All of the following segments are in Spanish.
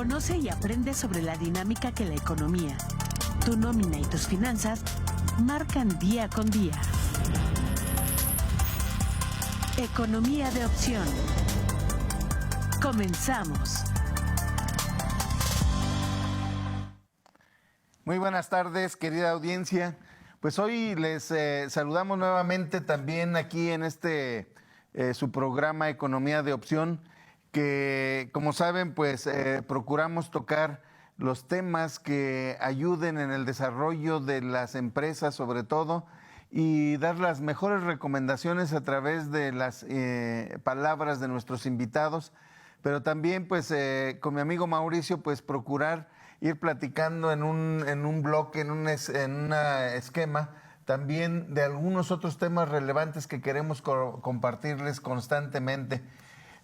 Conoce y aprende sobre la dinámica que la economía, tu nómina y tus finanzas marcan día con día. Economía de opción. Comenzamos. Muy buenas tardes, querida audiencia. Pues hoy les saludamos nuevamente también aquí en su programa Economía de Opción, que como saben, pues procuramos tocar los temas que ayuden en el desarrollo de las empresas sobre todo y dar las mejores recomendaciones a través de las palabras de nuestros invitados, pero también pues con mi amigo Mauricio pues procurar ir platicando en un bloque, en un esquema, también de algunos otros temas relevantes que queremos compartirles constantemente.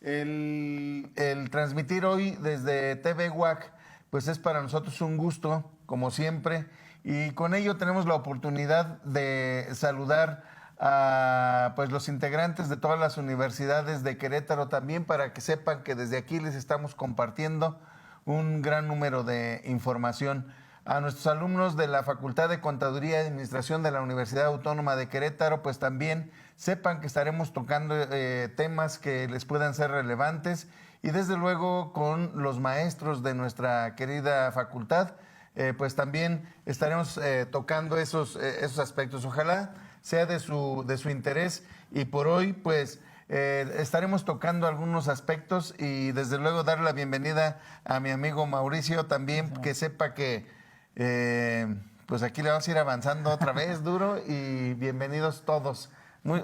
El transmitir hoy desde TV WAC, pues es para nosotros un gusto, como siempre, y con ello tenemos la oportunidad de saludar a pues, los integrantes de todas las universidades de Querétaro también, para que sepan que desde aquí les estamos compartiendo un gran número de información. A nuestros alumnos de la Facultad de Contaduría y Administración de la Universidad Autónoma de Querétaro, pues también sepan que estaremos tocando temas que les puedan ser relevantes, y desde luego con los maestros de nuestra querida facultad, pues también estaremos tocando esos aspectos. Ojalá sea de su interés, y por hoy pues estaremos tocando algunos aspectos, y desde luego dar la bienvenida a mi amigo Mauricio también, que sepa que pues aquí le vamos a ir avanzando otra vez duro, y bienvenidos todos.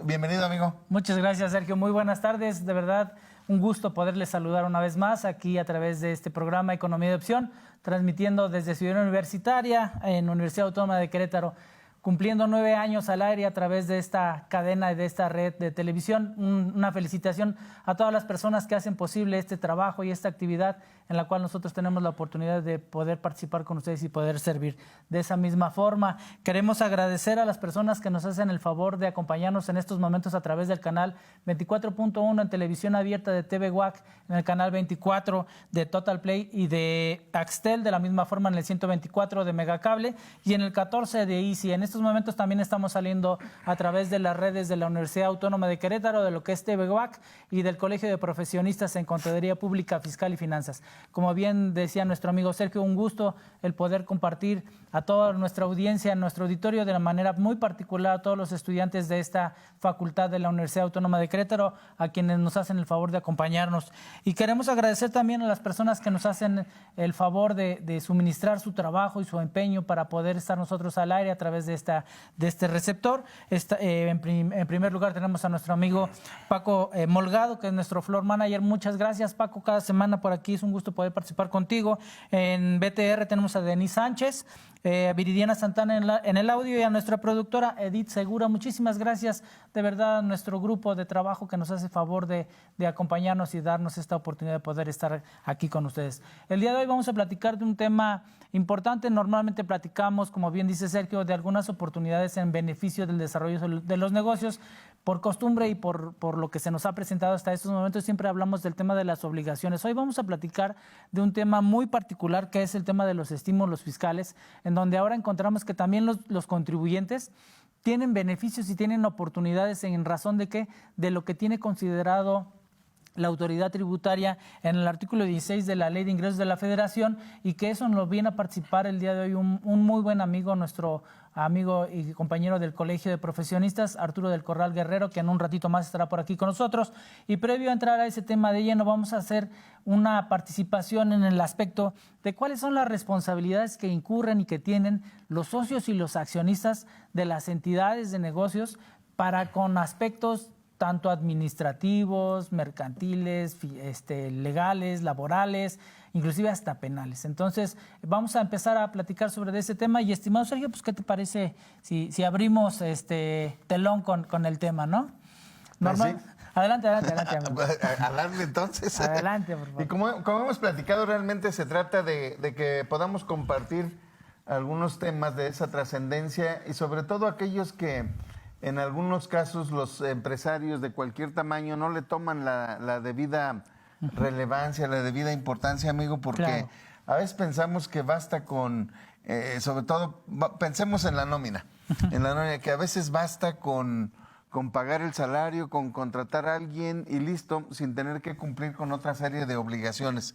Bienvenido, amigo. Muchas gracias, Sergio. Muy buenas tardes. De verdad, un gusto poderles saludar una vez más aquí a través de este programa Economía de Opción, transmitiendo desde Ciudad Universitaria en la Universidad Autónoma de Querétaro, cumpliendo 9 años al aire a través de esta cadena y de esta red de televisión. Una felicitación a todas las personas que hacen posible este trabajo y esta actividad en la cual nosotros tenemos la oportunidad de poder participar con ustedes y poder servir de esa misma forma. Queremos agradecer a las personas que nos hacen el favor de acompañarnos en estos momentos a través del canal 24.1 en televisión abierta de TV WAC, en el canal 24 de Total Play y de Axtel, de la misma forma en el 124 de Megacable y en el 14 de Easy. En estos momentos también estamos saliendo a través de las redes de la Universidad Autónoma de Querétaro, de lo que es TV WAC y del Colegio de Profesionistas en Contaduría Pública, Fiscal y Finanzas. Como bien decía nuestro amigo Sergio, un gusto el poder compartir a toda nuestra audiencia, a nuestro auditorio, de la manera muy particular a todos los estudiantes de esta facultad de la Universidad Autónoma de Querétaro, a quienes nos hacen el favor de acompañarnos. Y queremos agradecer también a las personas que nos hacen el favor de suministrar su trabajo y su empeño para poder estar nosotros al aire a través de este receptor. En primer lugar tenemos a nuestro amigo Paco Molgado, que es nuestro floor manager. Muchas gracias, Paco, cada semana por aquí. Es un gusto poder participar contigo. En BTR tenemos a Denis Sánchez, a Viridiana Santana en el audio, y a nuestra productora Edith Segura. Muchísimas gracias de verdad a nuestro grupo de trabajo que nos hace favor de acompañarnos y darnos esta oportunidad de poder estar aquí con ustedes. El día de hoy vamos a platicar de un tema importante. Normalmente platicamos, como bien dice Sergio, de algunas oportunidades en beneficio del desarrollo de los negocios. Por costumbre y por lo que se nos ha presentado hasta estos momentos, siempre hablamos del tema de las obligaciones. Hoy vamos a platicar de un tema muy particular, que es el tema de los estímulos fiscales, en donde ahora encontramos que también los contribuyentes tienen beneficios y tienen oportunidades en razón de ¿qué? De lo que tiene considerado la autoridad tributaria en el artículo 16 de la Ley de Ingresos de la Federación, y que eso nos viene a participar el día de hoy un muy buen amigo, nuestro amigo y compañero del Colegio de Profesionistas, Arturo del Corral Guerrero, que en un ratito más estará por aquí con nosotros. Y previo a entrar a ese tema de lleno, vamos a hacer una participación en el aspecto de cuáles son las responsabilidades que incurren y que tienen los socios y los accionistas de las entidades de negocios para con aspectos tanto administrativos, mercantiles, legales, laborales, inclusive hasta penales. Entonces, vamos a empezar a platicar sobre ese tema. Y, estimado Sergio, pues, ¿qué te parece si abrimos telón con el tema, no? Normal. Sí. Adelante, amigo. Adelante, entonces. Adelante, por favor. Y como hemos platicado, realmente se trata de que podamos compartir algunos temas de esa trascendencia, y sobre todo aquellos que en algunos casos los empresarios de cualquier tamaño no le toman la debida relevancia, la debida importancia, amigo, porque A veces pensamos que basta con, sobre todo, pensemos en la nómina, que a veces basta con pagar el salario, con contratar a alguien y listo, sin tener que cumplir con otra serie de obligaciones.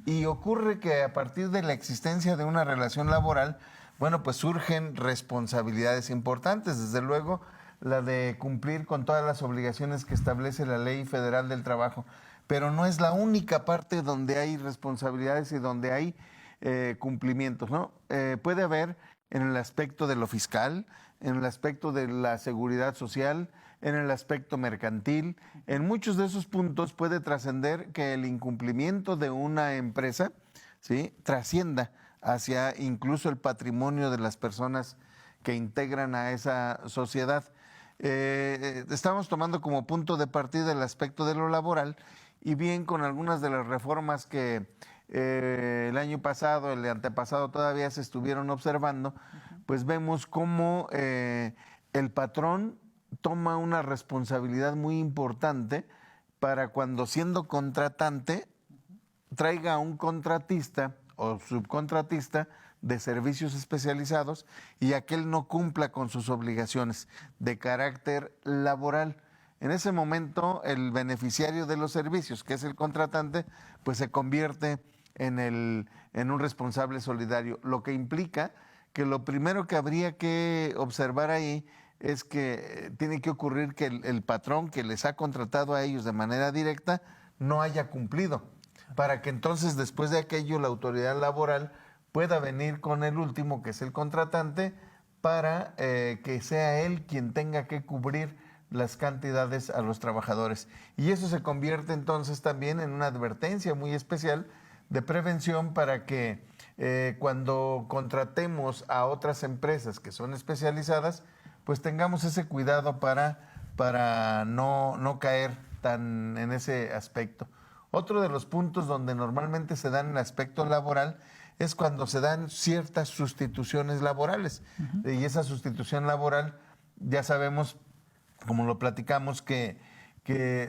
Y ocurre que a partir de la existencia de una relación laboral, bueno, pues surgen responsabilidades importantes, desde luego la de cumplir con todas las obligaciones que establece la Ley Federal del Trabajo, pero no es la única parte donde hay responsabilidades y donde hay cumplimientos, ¿no? Puede haber en el aspecto de lo fiscal, en el aspecto de la seguridad social, en el aspecto mercantil. En muchos de esos puntos puede trascender que el incumplimiento de una empresa, ¿sí?, trascienda hacia incluso el patrimonio de las personas que integran a esa sociedad. Estamos tomando como punto de partida el aspecto de lo laboral y bien con algunas de las reformas que el año pasado, el antepasado todavía se estuvieron observando, pues vemos cómo el patrón toma una responsabilidad muy importante para cuando siendo contratante traiga a un contratista o subcontratista de servicios especializados y aquel no cumpla con sus obligaciones de carácter laboral. En ese momento el beneficiario de los servicios, que es el contratante, pues se convierte en un responsable solidario, lo que implica que lo primero que habría que observar ahí es que tiene que ocurrir que el patrón que les ha contratado a ellos de manera directa no haya cumplido, para que entonces después de aquello la autoridad laboral pueda venir con el último, que es el contratante, para que sea él quien tenga que cubrir las cantidades a los trabajadores. Y eso se convierte entonces también en una advertencia muy especial de prevención para que cuando contratemos a otras empresas que son especializadas, pues tengamos ese cuidado para no caer tan en ese aspecto. Otro de los puntos donde normalmente se dan en el aspecto laboral es cuando se dan ciertas sustituciones laborales. Y esa sustitución laboral, ya sabemos, como lo platicamos, que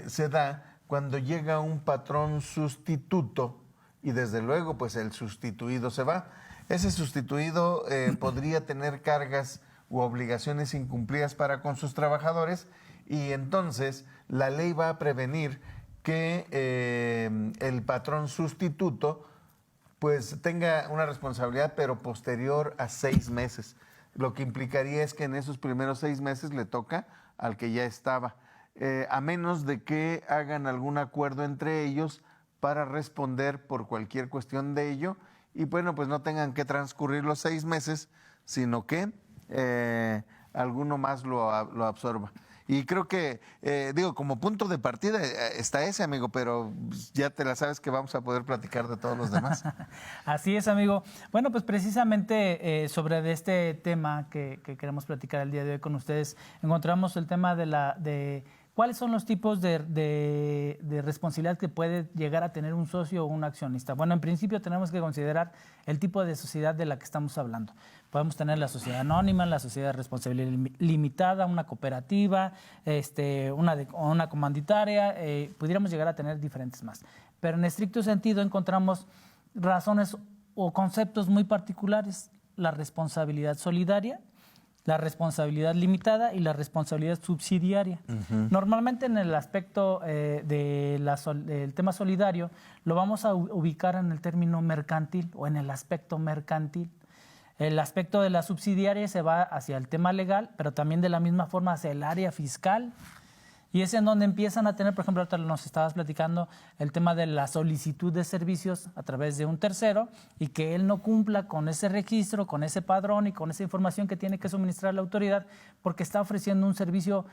se da cuando llega un patrón sustituto y desde luego pues el sustituido se va. Ese sustituido podría tener cargas u obligaciones incumplidas para con sus trabajadores y entonces la ley va a prevenir que el patrón sustituto pues tenga una responsabilidad pero posterior a 6 meses. Lo que implicaría es que en esos primeros 6 meses le toca al que ya estaba, a menos de que hagan algún acuerdo entre ellos para responder por cualquier cuestión de ello y bueno, pues no tengan que transcurrir los 6 meses, sino que alguno más lo absorba. Y creo que, como punto de partida está ese, amigo, pero ya te la sabes que vamos a poder platicar de todos los demás. Así es, amigo. Bueno, pues precisamente sobre este tema que queremos platicar el día de hoy con ustedes, encontramos el tema de cuáles son los tipos de responsabilidad que puede llegar a tener un socio o un accionista. Bueno, en principio tenemos que considerar el tipo de sociedad de la que estamos hablando. Podemos tener la sociedad anónima, la sociedad de responsabilidad limitada, una cooperativa, una comanditaria, pudiéramos llegar a tener diferentes más. Pero en estricto sentido encontramos razones o conceptos muy particulares: la responsabilidad solidaria, la responsabilidad limitada y la responsabilidad subsidiaria. Normalmente en el aspecto del tema solidario lo vamos a ubicar en el término mercantil o en el aspecto mercantil. El aspecto de la subsidiaria se va hacia el tema legal, pero también de la misma forma hacia el área fiscal. Y es en donde empiezan a tener, por ejemplo, ahorita nos estabas platicando el tema de la solicitud de servicios a través de un tercero y que él no cumpla con ese registro, con ese padrón y con esa información que tiene que suministrar la autoridad porque está ofreciendo un servicio,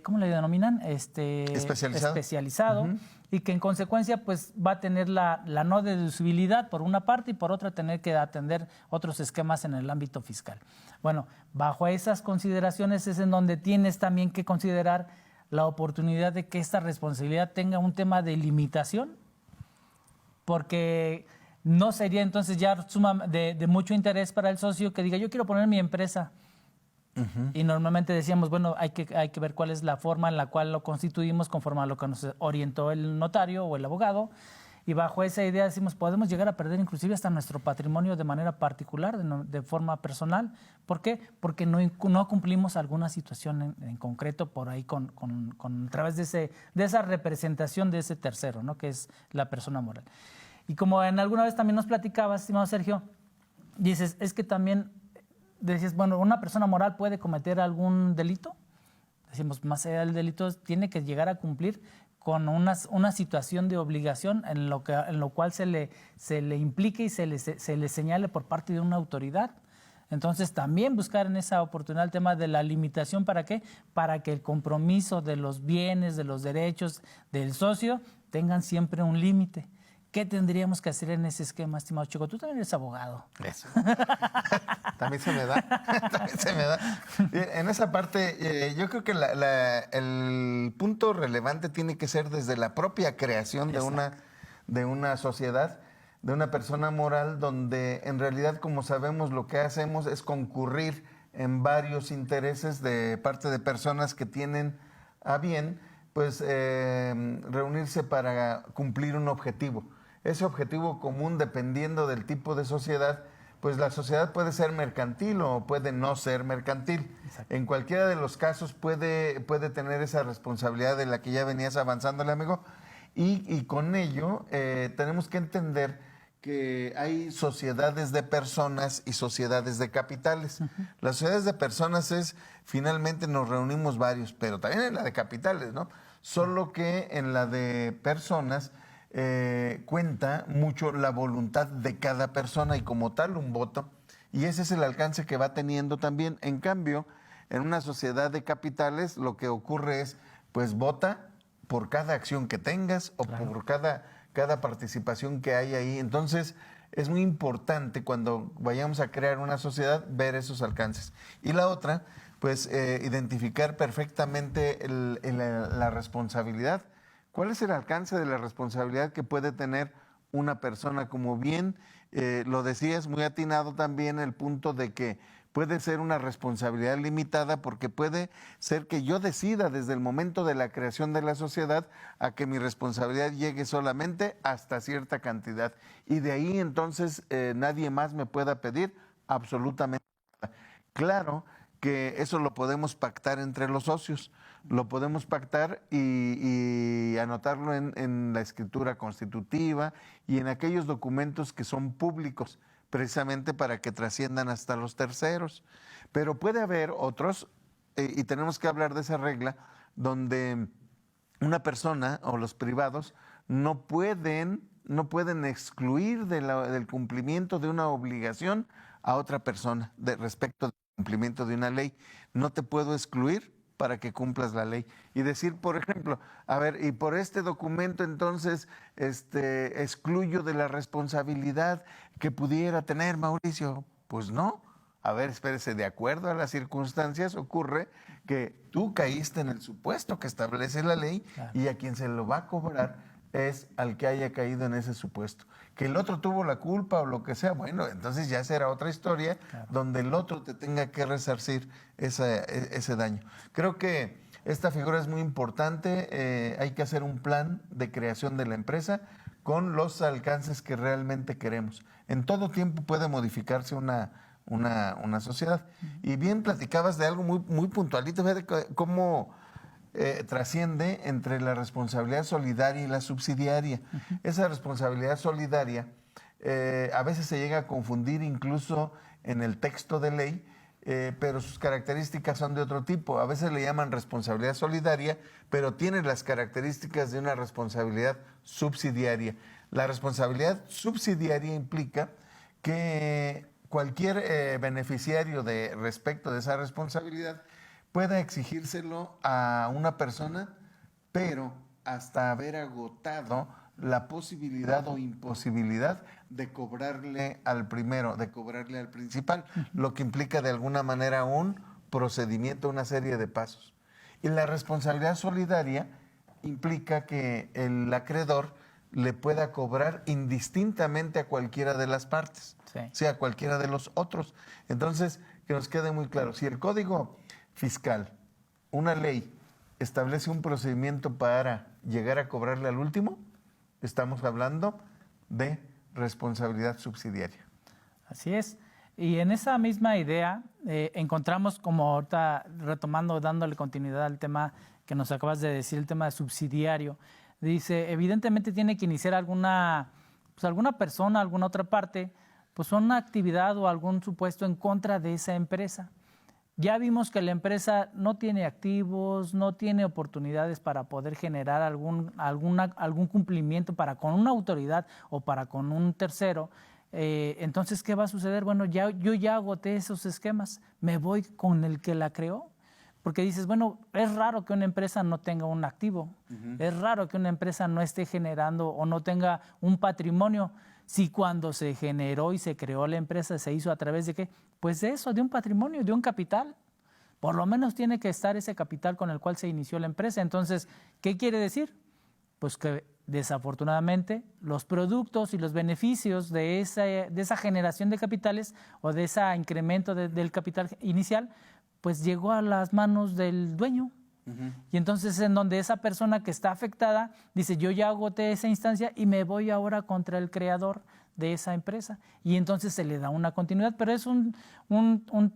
¿cómo le denominan? Especializado. Y que en consecuencia pues va a tener la no deducibilidad por una parte y por otra tener que atender otros esquemas en el ámbito fiscal. Bueno, bajo esas consideraciones es en donde tienes también que considerar la oportunidad de que esta responsabilidad tenga un tema de limitación, porque no sería entonces ya de mucho interés para el socio que diga yo quiero poner mi empresa. Y normalmente decíamos, bueno, hay que ver cuál es la forma en la cual lo constituimos conforme a lo que nos orientó el notario o el abogado Y bajo esa idea decimos, podemos llegar a perder inclusive hasta nuestro patrimonio de manera particular, de forma personal. ¿Por qué? Porque no cumplimos alguna situación en concreto por ahí a través de esa representación de ese tercero, ¿no? Que es la persona moral. Y como alguna vez también nos platicabas, estimado Sergio, dices, es que también decías, bueno, ¿una persona moral puede cometer algún delito? Decimos, más allá del delito, tiene que llegar a cumplir con una situación de obligación en lo cual se le implique y se le señale por parte de una autoridad. Entonces, también buscar en esa oportunidad el tema de la limitación, ¿para qué? Para que el compromiso de los bienes, de los derechos del socio tengan siempre un límite. ¿Qué tendríamos que hacer en ese esquema, estimado Chico? Tú también eres abogado. Eso. También se me da. También se me da. En esa parte, yo creo que el punto relevante tiene que ser desde la propia creación de una sociedad, de una persona moral, donde en realidad, como sabemos, lo que hacemos es concurrir en varios intereses de parte de personas que tienen a bien, pues, reunirse para cumplir un objetivo. Ese objetivo común, dependiendo del tipo de sociedad, pues la sociedad puede ser mercantil o puede no ser mercantil. Exacto. En cualquiera de los casos puede tener esa responsabilidad de la que ya venías avanzándole, amigo, y con ello tenemos que entender que hay sociedades de personas y sociedades de capitales. Uh-huh. Las sociedades de personas finalmente nos reunimos varios, pero también en la de capitales, ¿no? Solo que en la de personas cuenta mucho la voluntad de cada persona y como tal un voto, y ese es el alcance que va teniendo también. En cambio, en una sociedad de capitales lo que ocurre es, pues vota por cada acción que tengas o claro, por cada participación que hay ahí. Entonces, es muy importante cuando vayamos a crear una sociedad ver esos alcances. Y la otra, pues identificar perfectamente la responsabilidad. ¿Cuál es el alcance de la responsabilidad que puede tener una persona? Como bien lo decías, muy atinado también el punto de que puede ser una responsabilidad limitada porque puede ser que yo decida desde el momento de la creación de la sociedad a que mi responsabilidad llegue solamente hasta cierta cantidad. Y de ahí entonces nadie más me pueda pedir absolutamente nada. Claro que eso lo podemos pactar entre los socios. Lo podemos pactar y anotarlo en la escritura constitutiva y en aquellos documentos que son públicos, precisamente para que trasciendan hasta los terceros. Pero puede haber otros, y tenemos que hablar de esa regla, donde una persona o los privados no pueden excluir del cumplimiento de una obligación a otra persona respecto del cumplimiento de una ley. No te puedo excluir para que cumplas la ley. Y decir, por ejemplo, a ver, y por este documento entonces excluyo de la responsabilidad que pudiera tener Mauricio. Pues no. A ver, espérese, de acuerdo a las circunstancias ocurre que tú caíste en el supuesto que establece la ley, claro, y a quien se lo va a cobrar es al que haya caído en ese supuesto. Que el otro tuvo la culpa o lo que sea, bueno, entonces ya será otra historia, claro, donde el otro te tenga que resarcir ese daño. Creo que esta figura es muy importante, hay que hacer un plan de creación de la empresa con los alcances que realmente queremos. En todo tiempo puede modificarse una sociedad. Y bien platicabas de algo muy, muy puntualito, de cómo trasciende entre la responsabilidad solidaria y la subsidiaria. Uh-huh. Esa responsabilidad solidaria a veces se llega a confundir incluso en el texto de ley, pero sus características son de otro tipo. A veces le llaman responsabilidad solidaria, pero tiene las características de una responsabilidad subsidiaria. La responsabilidad subsidiaria implica que cualquier beneficiario respecto de esa responsabilidad pueda exigírselo a una persona, pero hasta haber agotado la posibilidad o imposibilidad de cobrarle al primero, de cobrarle al principal, lo que implica de alguna manera un procedimiento, una serie de pasos. Y la responsabilidad solidaria implica que el acreedor le pueda cobrar indistintamente a cualquiera de las partes, sí, sea a cualquiera de los otros. Entonces, que nos quede muy claro, si el Código Fiscal, una ley, establece un procedimiento para llegar a cobrarle al último, estamos hablando de responsabilidad subsidiaria. Así es. Y en esa misma idea encontramos, como ahorita retomando, dándole continuidad al tema que nos acabas de decir, el tema de subsidiario, dice, evidentemente tiene que iniciar alguna persona, alguna otra parte, pues una actividad o algún supuesto en contra de esa empresa. Ya vimos que la empresa no tiene activos, no tiene oportunidades para poder generar algún cumplimiento para con una autoridad o para con un tercero. Entonces, ¿qué va a suceder? Bueno, yo ya agoté esos esquemas, me voy con el que la creó. Porque dices, bueno, es raro que una empresa no tenga un activo, es raro que una empresa no esté generando o no tenga un patrimonio. Si cuando se generó y se creó la empresa se hizo a través de ¿qué? Pues de eso, de un patrimonio, de un capital. Por lo menos tiene que estar ese capital con el cual se inició la empresa. Entonces, ¿qué quiere decir? Pues que desafortunadamente los productos y los beneficios de esa generación de capitales o de ese incremento del capital inicial, pues llegó a las manos del dueño. Y entonces en donde esa persona que está afectada dice, yo ya agoté esa instancia y me voy ahora contra el creador de esa empresa. Y entonces se le da una continuidad, pero es un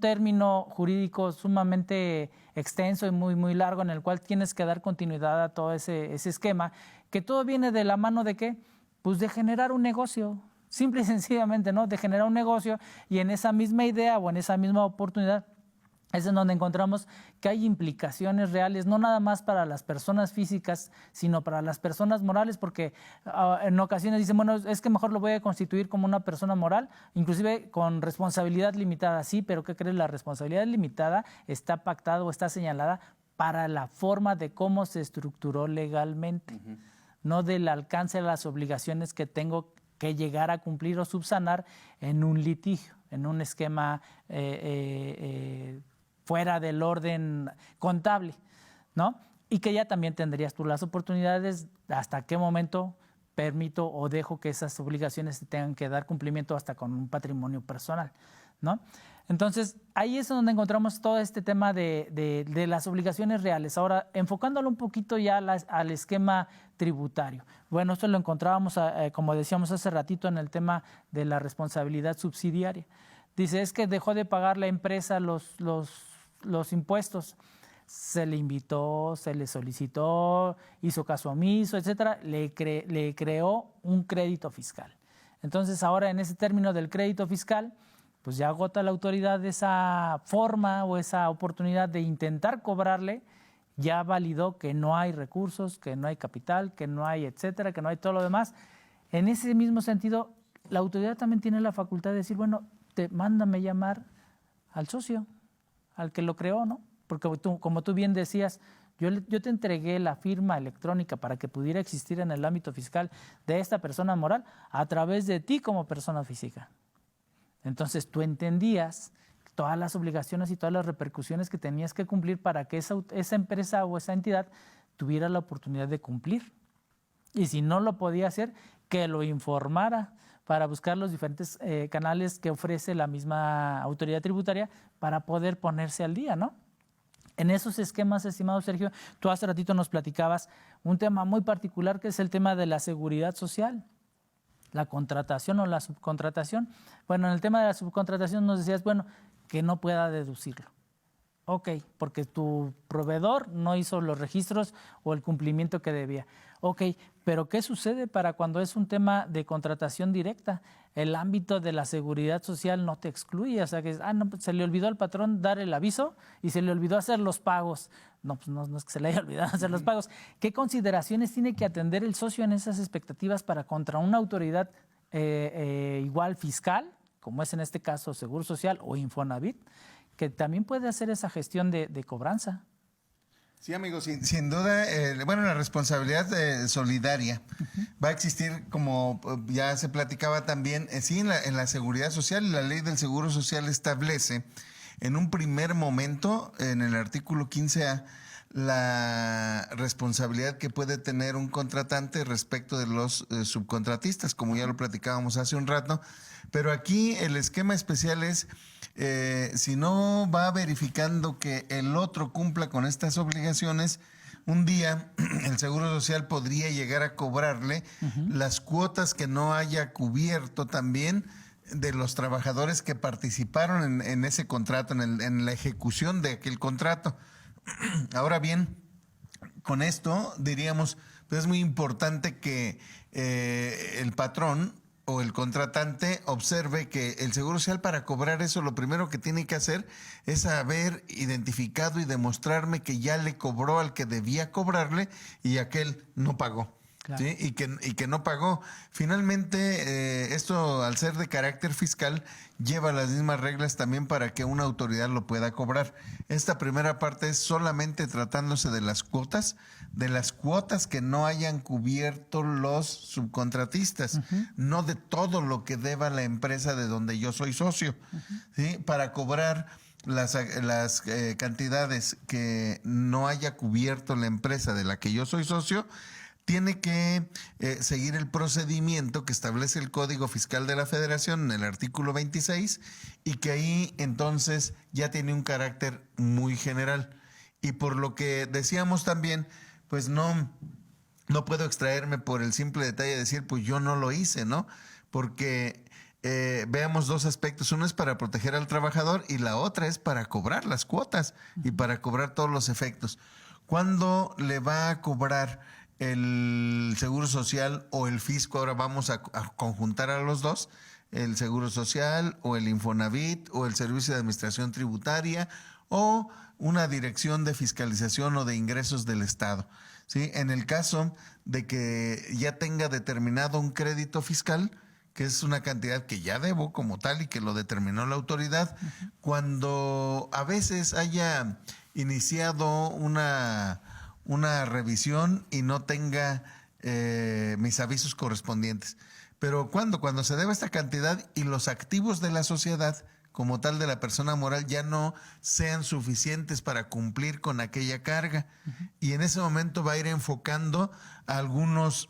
término jurídico sumamente extenso y muy, muy largo en el cual tienes que dar continuidad a todo ese esquema, que todo viene de la mano de ¿qué? Pues de generar un negocio, simple y sencillamente, ¿no? De generar un negocio y en esa misma idea o en esa misma oportunidad es en donde encontramos que hay implicaciones reales, no nada más para las personas físicas, sino para las personas morales, porque en ocasiones dicen, bueno, es que mejor lo voy a constituir como una persona moral, inclusive con responsabilidad limitada, sí, pero ¿qué crees? La responsabilidad limitada está pactada o está señalada para la forma de cómo se estructuró legalmente, no del alcance de las obligaciones que tengo que llegar a cumplir o subsanar en un litigio, en un esquema fuera del orden contable, ¿no? Y que ya también tendrías tú las oportunidades de hasta qué momento permito o dejo que esas obligaciones se tengan que dar cumplimiento hasta con un patrimonio personal, ¿no? Entonces, ahí es donde encontramos todo este tema de las obligaciones reales. Ahora, enfocándolo un poquito ya al esquema tributario. Bueno, esto lo encontrábamos, como decíamos hace ratito, en el tema de la responsabilidad subsidiaria. Dice, es que dejó de pagar la empresa los impuestos. Se le invitó, se le solicitó, hizo caso omiso, etcétera. Le creó un crédito fiscal. Entonces, ahora en ese término del crédito fiscal, pues ya agota la autoridad esa forma o esa oportunidad de intentar cobrarle, ya validó que no hay recursos, que no hay capital, que no hay etcétera, que no hay todo lo demás. En ese mismo sentido, la autoridad también tiene la facultad de decir, bueno, mándame llamar al socio, al que lo creó, ¿no? Porque tú, como tú bien decías, yo te entregué la firma electrónica para que pudiera existir en el ámbito fiscal de esta persona moral a través de ti como persona física. Entonces tú entendías todas las obligaciones y todas las repercusiones que tenías que cumplir para que esa empresa o esa entidad tuviera la oportunidad de cumplir. Y si no lo podía hacer, que lo informara para buscar los diferentes canales que ofrece la misma autoridad tributaria para poder ponerse al día, ¿no? En esos esquemas, estimado Sergio, tú hace ratito nos platicabas un tema muy particular que es el tema de la seguridad social. La contratación o la subcontratación. Bueno, en el tema de la subcontratación nos decías, bueno, que no pueda deducirlo. Ok, porque tu proveedor no hizo los registros o el cumplimiento que debía. Ok, pero ¿qué sucede para cuando es un tema de contratación directa? El ámbito de la seguridad social no te excluye. O sea, que no, pues se le olvidó al patrón dar el aviso y se le olvidó hacer los pagos. No, pues no es que se le haya olvidado hacer los pagos. ¿Qué consideraciones tiene que atender el socio en esas expectativas para contra una autoridad igual fiscal, como es en este caso Seguro Social o Infonavit, que también puede hacer esa gestión de cobranza? Sí, amigos, sin duda, bueno, la responsabilidad solidaria va a existir, como ya se platicaba también, sí, en la seguridad social. La ley del Seguro Social establece en un primer momento, en el artículo 15A, la responsabilidad que puede tener un contratante respecto de los subcontratistas, como ya lo platicábamos hace un rato. Pero aquí el esquema especial es si no va verificando que el otro cumpla con estas obligaciones, un día el Seguro Social podría llegar a cobrarle las cuotas que no haya cubierto también de los trabajadores que participaron en ese contrato, en la ejecución de aquel contrato. Ahora bien, con esto diríamos, pues es muy importante que el patrón o el contratante observe que el Seguro Social, para cobrar eso, lo primero que tiene que hacer es haber identificado y demostrarme que ya le cobró al que debía cobrarle y aquel no pagó. Claro. ¿Sí? Y que no pagó. Finalmente, esto, al ser de carácter fiscal, lleva las mismas reglas también para que una autoridad lo pueda cobrar. Esta primera parte es solamente tratándose de las cuotas que no hayan cubierto los subcontratistas, no de todo lo que deba la empresa de donde yo soy socio. ¿Sí? Para cobrar las cantidades que no haya cubierto la empresa de la que yo soy socio, tiene que seguir el procedimiento que establece el Código Fiscal de la Federación en el artículo 26, y que ahí entonces ya tiene un carácter muy general. Y por lo que decíamos también, pues no puedo extraerme por el simple detalle de decir, pues yo no lo hice, ¿no? Porque veamos dos aspectos. Uno es para proteger al trabajador y la otra es para cobrar las cuotas y para cobrar todos los efectos. ¿Cuándo le va a cobrar el Seguro Social o el fisco? Ahora vamos a conjuntar a los dos, el Seguro Social o el Infonavit o el Servicio de Administración Tributaria o una dirección de fiscalización o de ingresos del Estado. ¿Sí? En el caso de que ya tenga determinado un crédito fiscal, que es una cantidad que ya debo como tal y que lo determinó la autoridad, cuando a veces haya iniciado una revisión y no tenga mis avisos correspondientes. Pero cuando se debe esta cantidad y los activos de la sociedad como tal de la persona moral ya no sean suficientes para cumplir con aquella carga. Y en ese momento va a ir enfocando a algunos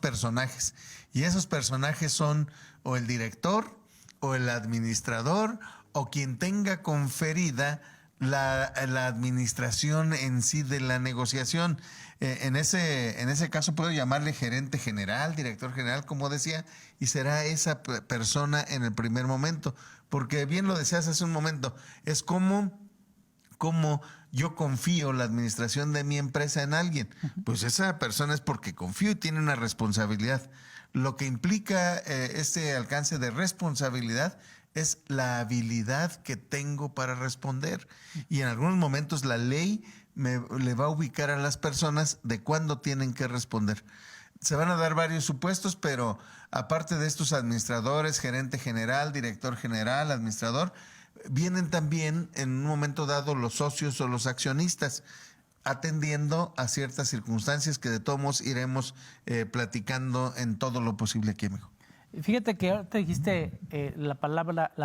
personajes. Y esos personajes son o el director o el administrador o quien tenga conferida la administración en sí de la negociación. En ese caso puedo llamarle gerente general, director general, como decía, y será esa persona en el primer momento. Porque bien lo decías hace un momento, es como yo confío la administración de mi empresa en alguien. Pues esa persona es porque confío y tiene una responsabilidad. Lo que implica este alcance de responsabilidad es la habilidad que tengo para responder. Y en algunos momentos la ley le va a ubicar a las personas de cuándo tienen que responder. Se van a dar varios supuestos, pero aparte de estos administradores, gerente general, director general, administrador, vienen también en un momento dado los socios o los accionistas, atendiendo a ciertas circunstancias que de todos modos iremos platicando en todo lo posible aquí, amigo. Fíjate que ahorita dijiste la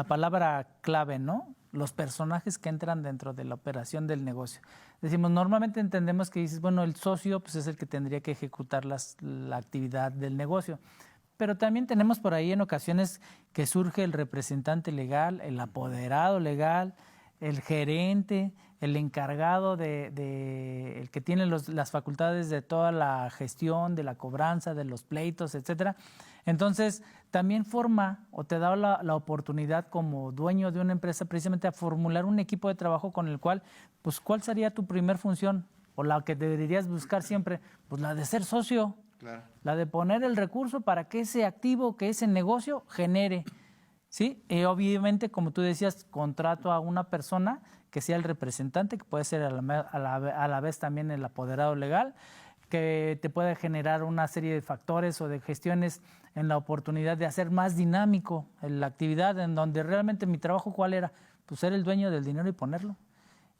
palabra clave, ¿no? Los personajes que entran dentro de la operación del negocio. Decimos, normalmente entendemos que dices, bueno, el socio pues es el que tendría que ejecutar la actividad del negocio. Pero también tenemos por ahí en ocasiones que surge el representante legal, el apoderado legal, el gerente, el encargado el que tiene las facultades de toda la gestión, de la cobranza, de los pleitos, etcétera. Entonces, también forma o te da la oportunidad como dueño de una empresa precisamente a formular un equipo de trabajo con el cual, pues, ¿cuál sería tu primer función? O la que deberías buscar siempre, pues la de ser socio, claro. La de poner el recurso para que ese activo, que ese negocio genere. ¿Sí? Y obviamente, como tú decías, contrato a una persona que sea el representante, que puede ser a la vez también el apoderado legal, que te pueda generar una serie de factores o de gestiones en la oportunidad de hacer más dinámico la actividad, en donde realmente mi trabajo, ¿cuál era? Pues ser el dueño del dinero y ponerlo.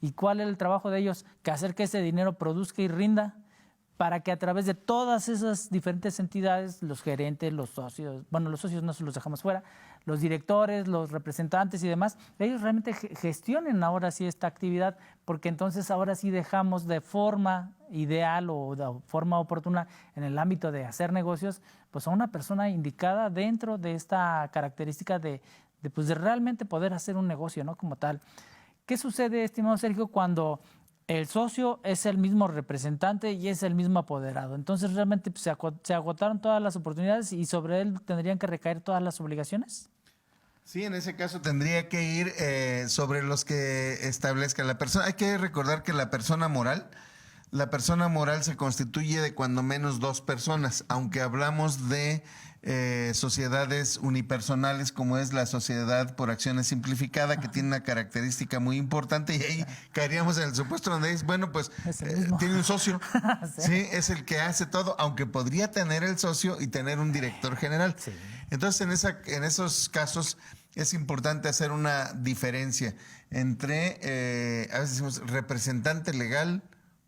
¿Y cuál era el trabajo de ellos? Que hacer que ese dinero produzca y rinda, para que a través de todas esas diferentes entidades, los gerentes, los socios, bueno, los socios no se los dejamos fuera, los directores, los representantes y demás, ellos realmente gestionen ahora sí esta actividad, porque entonces ahora sí dejamos de forma ideal o de forma oportuna en el ámbito de hacer negocios, pues a una persona indicada dentro de esta característica de de realmente poder hacer un negocio, ¿no? Como tal. ¿Qué sucede, estimado Sergio, cuando el socio es el mismo representante y es el mismo apoderado? Entonces, ¿realmente pues, se agotaron todas las oportunidades y sobre él tendrían que recaer todas las obligaciones? Sí, en ese caso tendría que ir sobre los que establezca la persona. Hay que recordar que la persona moral se constituye de cuando menos 2 personas, aunque hablamos de sociedades unipersonales como es la sociedad por acciones simplificada, que tiene una característica muy importante, y ahí caeríamos en el supuesto donde es, bueno, pues tiene un socio, sí, es el que hace todo, aunque podría tener el socio y tener un director general. Sí. Entonces, en esos casos es importante hacer una diferencia entre, a veces decimos, representante legal,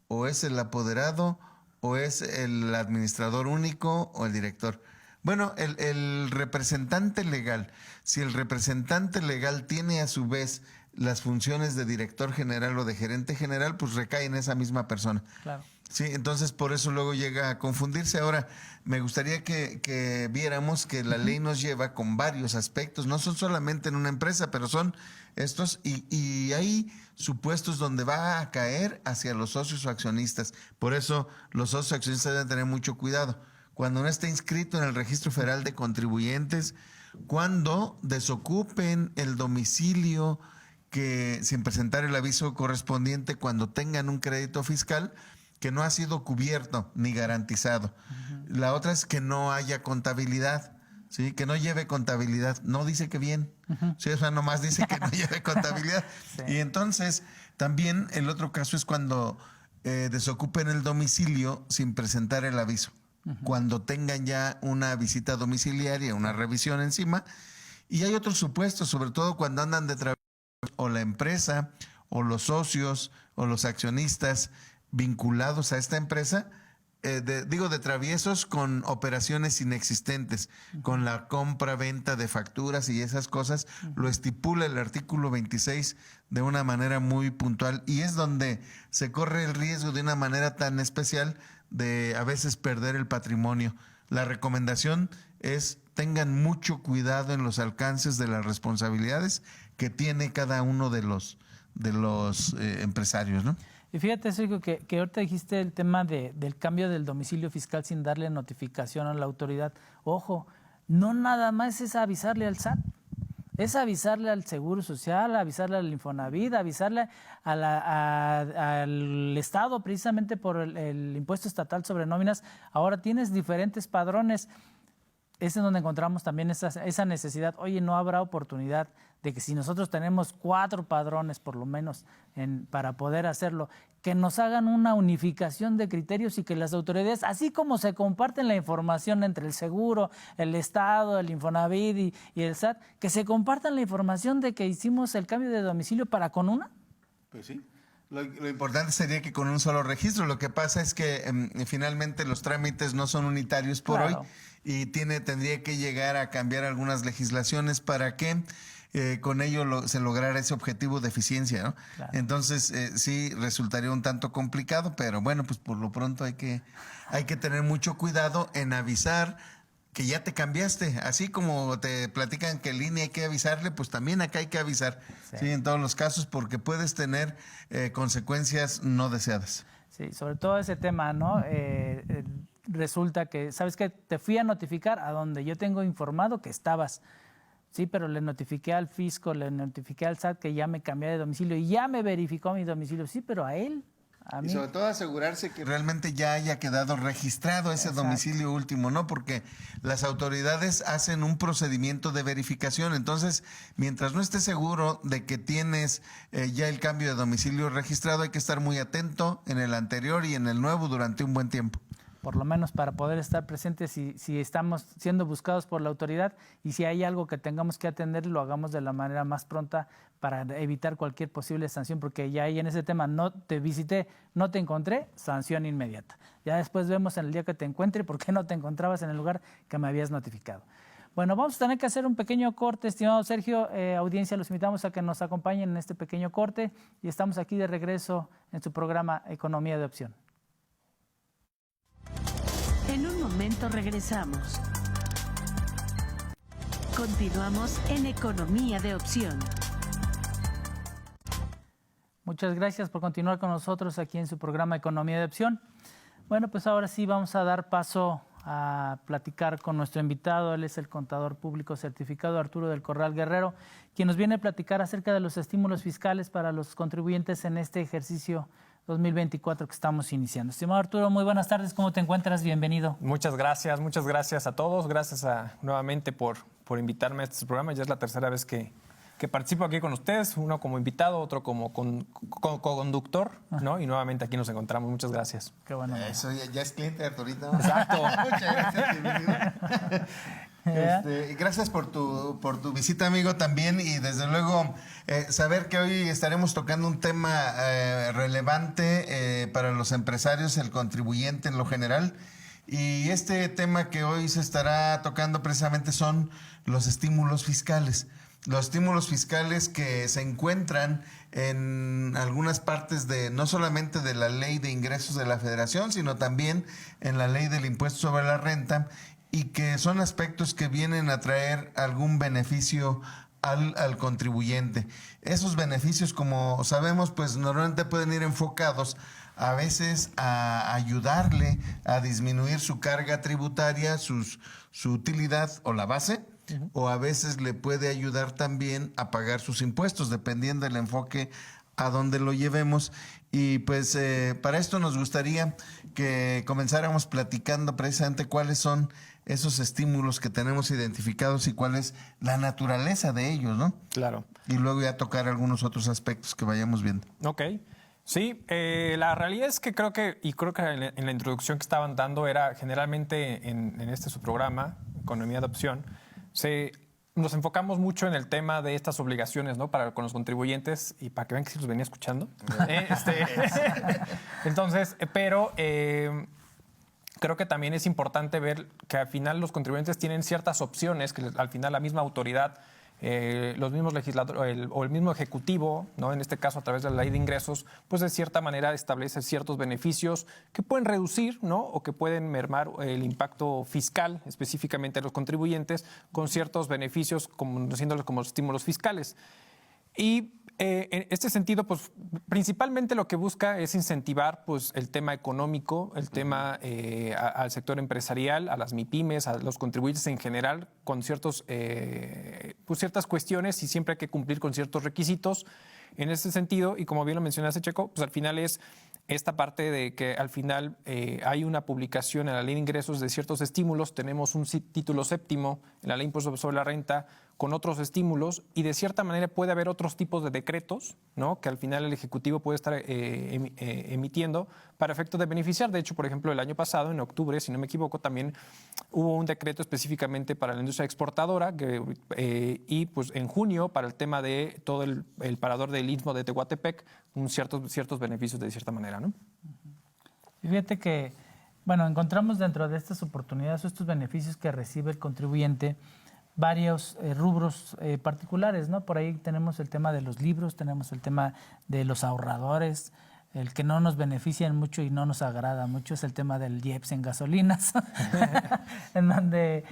o es el apoderado, o es el administrador único, o el director. Bueno, el representante legal, si el representante legal tiene a su vez las funciones de director general o de gerente general, pues recae en esa misma persona. Claro. Sí, entonces por eso luego llega a confundirse. Ahora, me gustaría que viéramos que la ley nos lleva con varios aspectos, no son solamente en una empresa, pero son estos, y hay supuestos donde va a caer hacia los socios o accionistas. Por eso los socios o accionistas deben tener mucho cuidado. Cuando no esté inscrito en el Registro Federal de Contribuyentes, cuando desocupen el domicilio que sin presentar el aviso correspondiente, cuando tengan un crédito fiscal que no ha sido cubierto ni garantizado. La otra es que no haya contabilidad, ¿sí? Que no lleve contabilidad. No dice que bien, ¿sí? O sea, nomás dice que no lleve contabilidad. Sí. Y entonces, también el otro caso es cuando desocupen el domicilio sin presentar el aviso. Cuando tengan ya una visita domiciliaria, una revisión encima. Y hay otros supuestos, sobre todo cuando andan de traviesos, o la empresa, o los socios, o los accionistas vinculados a esta empresa, de traviesos con operaciones inexistentes, con la compra-venta de facturas y esas cosas, lo estipula el artículo 26 de una manera muy puntual, y es donde se corre el riesgo de una manera tan especial de a veces perder el patrimonio. La recomendación es: tengan mucho cuidado en los alcances de las responsabilidades que tiene cada uno de los empresarios, ¿no? Y fíjate, Sergio, que ahorita dijiste el tema del cambio del domicilio fiscal sin darle notificación a la autoridad. Ojo, no nada más es avisarle al SAT, es avisarle al Seguro Social, avisarle al Infonavit, avisarle al Estado, precisamente por el impuesto estatal sobre nóminas. Ahora tienes diferentes padrones. Es en donde encontramos también esa necesidad. Oye, ¿no habrá oportunidad de que si nosotros tenemos 4 padrones por lo menos para poder hacerlo, que nos hagan una unificación de criterios y que las autoridades, así como se comparten la información entre el Seguro, el Estado, el Infonavit y el SAT, que se compartan la información de que hicimos el cambio de domicilio para con una? Pues sí. Lo importante sería que con un solo registro. Lo que pasa es que finalmente los trámites no son unitarios por hoy, y tendría que llegar a cambiar algunas legislaciones para que con ello se lograra ese objetivo de eficiencia, ¿no? Claro. Entonces sí resultaría un tanto complicado, pero bueno, pues por lo pronto hay que tener mucho cuidado en avisar que ya te cambiaste. Así como te platican que en línea hay que avisarle, pues también acá hay que avisar, sí, en todos los casos, porque puedes tener consecuencias no deseadas. Sí, sobre todo ese tema, ¿no? Resulta que, ¿sabes qué? Te fui a notificar a donde yo tengo informado que estabas. Sí, pero le notifiqué al fisco, le notifiqué al SAT que ya me cambié de domicilio y ya me verificó mi domicilio. Sí, pero a él, a mí. Y sobre todo asegurarse que realmente ya haya quedado registrado ese domicilio último, ¿no? Porque las autoridades hacen un procedimiento de verificación. Entonces, mientras no estés seguro de que tienes ya el cambio de domicilio registrado, hay que estar muy atento en el anterior y en el nuevo durante un buen tiempo. Por lo menos para poder estar presentes si estamos siendo buscados por la autoridad, y si hay algo que tengamos que atender, lo hagamos de la manera más pronta para evitar cualquier posible sanción, porque ya ahí en ese tema no te visité, no te encontré, sanción inmediata. Ya después vemos en el día que te encuentre por qué no te encontrabas en el lugar que me habías notificado. Bueno, vamos a tener que hacer un pequeño corte, estimado Sergio. Audiencia, los invitamos a que nos acompañen en este pequeño corte, y estamos aquí de regreso en su programa Economía de Opción. En un momento regresamos. Continuamos en Economía de Opción. Muchas gracias por continuar con nosotros aquí en su programa Economía de Opción. Bueno, pues ahora sí vamos a dar paso a platicar con nuestro invitado. Él es el contador público certificado Arturo del Corral Guerrero, quien nos viene a platicar acerca de los estímulos fiscales para los contribuyentes en este ejercicio 2024 que estamos iniciando. Estimado Arturo, muy buenas tardes. ¿Cómo te encuentras? Bienvenido. Muchas gracias a todos. Gracias nuevamente por invitarme a este programa. Ya es la tercera vez que participo aquí con ustedes, uno como invitado, otro como conductor, ¿no? Y nuevamente aquí nos encontramos. Muchas gracias. Qué bueno. Eso ya es cliente de Arturito. Exacto. Muchas gracias, bienvenido. Gracias por tu visita, amigo, también, y desde luego saber que hoy estaremos tocando un tema relevante para los empresarios, el contribuyente en lo general, y este tema que hoy se estará tocando precisamente son los estímulos fiscales. Los estímulos fiscales que se encuentran en algunas partes no solamente de la Ley de Ingresos de la Federación, sino también en la Ley del Impuesto sobre la Renta, y que son aspectos que vienen a traer algún beneficio al contribuyente. Esos beneficios, como sabemos, pues normalmente pueden ir enfocados a veces a ayudarle a disminuir su carga tributaria, su utilidad o la base, o a veces le puede ayudar también a pagar sus impuestos, dependiendo del enfoque a donde lo llevemos. Y pues para esto nos gustaría que comenzáramos platicando precisamente cuáles son esos estímulos que tenemos identificados y cuál es la naturaleza de ellos, ¿no? Claro. Y luego ya tocar algunos otros aspectos que vayamos viendo. Ok. Sí, la realidad es que creo que en la introducción que estaban dando era generalmente en este su programa, Economía de Opción, nos enfocamos mucho en el tema de estas obligaciones, ¿no? Con los contribuyentes, y para que vean que sí los venía escuchando. Entonces, pero creo que también es importante ver que al final los contribuyentes tienen ciertas opciones que al final la misma autoridad, los mismos legisladores o el mismo ejecutivo, ¿no? En este caso a través de la Ley de Ingresos, pues de cierta manera establece ciertos beneficios que pueden reducir, ¿no? O que pueden mermar el impacto fiscal específicamente a los contribuyentes con ciertos beneficios, conociéndolos como estímulos fiscales. Y en este sentido, pues principalmente lo que busca es incentivar pues el tema económico, el tema al sector empresarial, a las MIPYMES, a los contribuyentes en general, con ciertas cuestiones, y siempre hay que cumplir con ciertos requisitos. En ese sentido, y como bien lo mencionaste, Checo, pues al final es esta parte de que al final hay una publicación en la Ley de Ingresos de ciertos estímulos. Tenemos un título séptimo en la Ley de Impuesto sobre la Renta con otros estímulos, y de cierta manera puede haber otros tipos de decretos, ¿no? Que al final el Ejecutivo puede estar emitiendo para efectos de beneficiar. De hecho, por ejemplo, el año pasado, en octubre, si no me equivoco, también hubo un decreto específicamente para la industria exportadora y pues en junio para el tema de todo el parador del Istmo de Tehuantepec, ciertos beneficios de cierta manera, ¿no? Fíjate que, bueno, encontramos dentro de estas oportunidades, estos beneficios que recibe el contribuyente, varios rubros particulares, ¿no? Por ahí tenemos el tema de los libros, tenemos el tema de los ahorradores. El que no nos benefician mucho y no nos agrada mucho es el tema del IEPS en gasolinas, en donde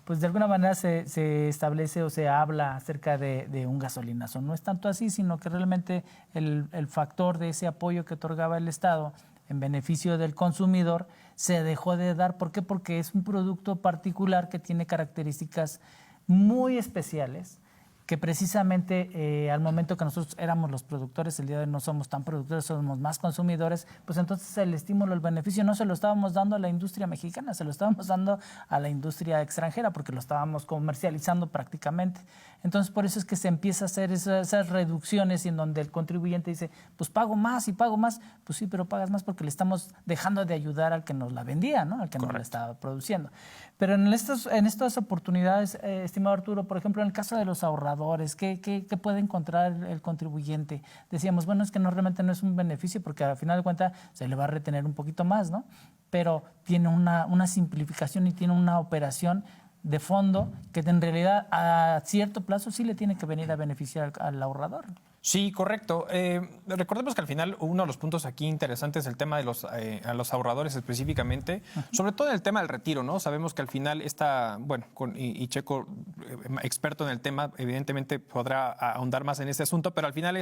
pues de alguna manera se establece o se habla acerca de un gasolinazo. No es tanto así, sino que realmente el factor de ese apoyo que otorgaba el Estado en beneficio del consumidor se dejó de dar. ¿Por qué? Porque es un producto particular que tiene características muy especiales, que precisamente al momento que nosotros éramos los productores, el día de hoy no somos tan productores, somos más consumidores, pues entonces el estímulo, el beneficio no se lo estábamos dando a la industria mexicana, se lo estábamos dando a la industria extranjera, porque lo estábamos comercializando prácticamente. Entonces por eso es que se empieza a hacer esas reducciones, en donde el contribuyente dice, pues pago más y pago más. Pues sí, pero pagas más porque le estamos dejando de ayudar al que nos la vendía, ¿no? Al que nos la estaba produciendo. Pero en estas oportunidades, estimado Arturo, por ejemplo, en el caso de los ahorradores, ¿qué puede encontrar el contribuyente? Decíamos, bueno, es que realmente no es un beneficio, porque al final de cuentas se le va a retener un poquito más, ¿no? Pero tiene una simplificación y tiene una operación de fondo que en realidad a cierto plazo sí le tiene que venir a beneficiar al ahorrador. Sí, correcto. Recordemos que al final uno de los puntos aquí interesantes es el tema de a los ahorradores específicamente, sobre todo en el tema del retiro, ¿no? Sabemos que al final y Checo, experto en el tema, evidentemente podrá ahondar más en este asunto, pero al final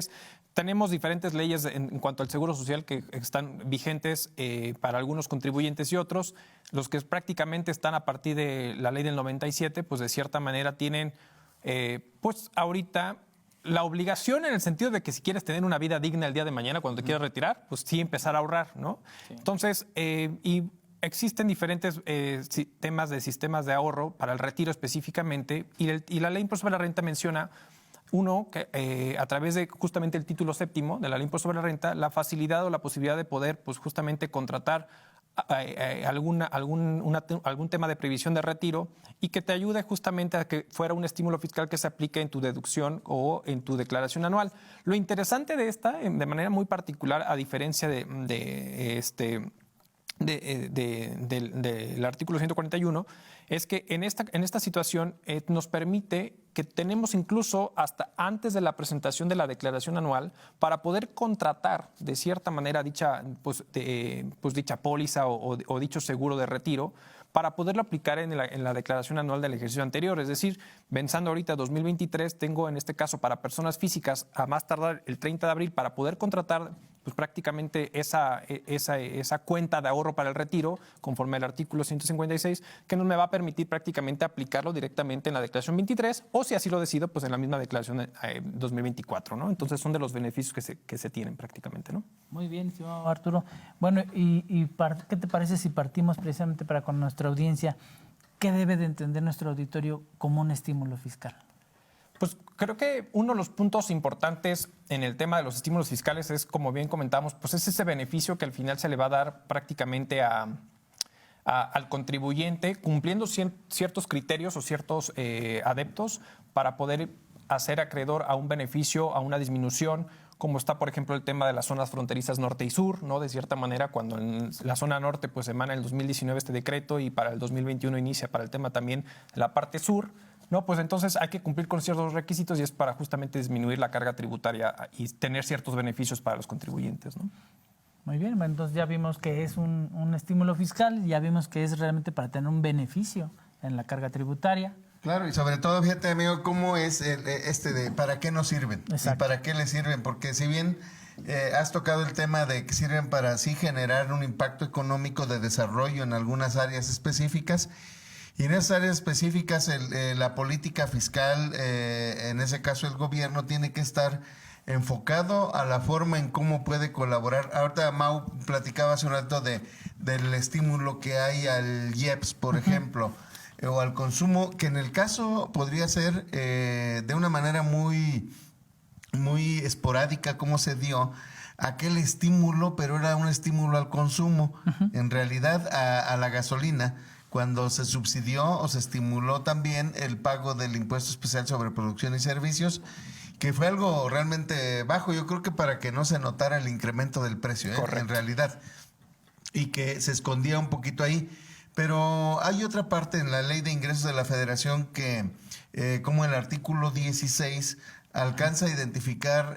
tenemos diferentes leyes en cuanto al seguro social que están vigentes para algunos contribuyentes y otros. Los que prácticamente están a partir de la ley del 97, pues de cierta manera tienen, pues ahorita, la obligación en el sentido de que si quieres tener una vida digna el día de mañana cuando te quieras retirar, pues sí empezar a ahorrar, ¿no? Sí. Entonces, y existen diferentes temas de sistemas de ahorro para el retiro específicamente y la ley impuesto sobre la renta menciona uno que a través de justamente el título séptimo de la ley impuesto sobre la renta, la facilidad o la posibilidad de poder pues justamente contratar algún tema de previsión de retiro y que te ayude justamente a que fuera un estímulo fiscal que se aplique en tu deducción o en tu declaración anual. Lo interesante de esta, de manera muy particular, a diferencia del artículo 141, es que en esta situación nos permite que tenemos incluso hasta antes de la presentación de la declaración anual para poder contratar de cierta manera dicha póliza o dicho seguro de retiro para poderlo aplicar en la declaración anual del ejercicio anterior. Es decir, pensando ahorita 2023, tengo en este caso para personas físicas a más tardar el 30 de abril para poder contratar pues prácticamente esa cuenta de ahorro para el retiro, conforme al artículo 156, que nos me va a permitir prácticamente aplicarlo directamente en la declaración 23, o si así lo decido, pues en la misma declaración 2024, ¿no? Entonces son de los beneficios que se tienen prácticamente, ¿no? Muy bien, estimado Arturo. Bueno, ¿qué te parece si partimos precisamente para con nuestra audiencia? ¿Qué debe de entender nuestro auditorio como un estímulo fiscal? Pues creo que uno de los puntos importantes en el tema de los estímulos fiscales es, como bien comentamos, pues es ese beneficio que al final se le va a dar prácticamente al contribuyente cumpliendo ciertos criterios o ciertos adeptos para poder hacer acreedor a un beneficio, a una disminución, como está, por ejemplo, el tema de las zonas fronterizas norte y sur, ¿no? De cierta manera, cuando en la zona norte pues emana en el 2019 este decreto y para el 2021 inicia para el tema también de la parte sur, no, pues entonces hay que cumplir con ciertos requisitos y es para justamente disminuir la carga tributaria y tener ciertos beneficios para los contribuyentes, ¿no? Muy bien, bueno, entonces ya vimos que es un estímulo fiscal, ya vimos que es realmente para tener un beneficio en la carga tributaria. Claro, y sobre todo, fíjate, amigo, cómo es de para qué nos sirven. Exacto. Y para qué les sirven, porque si bien has tocado el tema de que sirven para así generar un impacto económico de desarrollo en algunas áreas específicas, y en esas áreas específicas la política fiscal, en ese caso el gobierno, tiene que estar enfocado a la forma en cómo puede colaborar. Ahorita Mau platicaba hace un rato del estímulo que hay al IEPS, por ejemplo, o al consumo, que en el caso podría ser de una manera muy, muy esporádica como se dio aquel estímulo, pero era un estímulo al consumo, en realidad a la gasolina, cuando se subsidió o se estimuló también el pago del impuesto especial sobre producción y servicios, que fue algo realmente bajo, yo creo que para que no se notara el incremento del precio, en realidad, y que se escondía un poquito ahí. Pero hay otra parte en la Ley de Ingresos de la Federación que, como el artículo 16, alcanza a identificar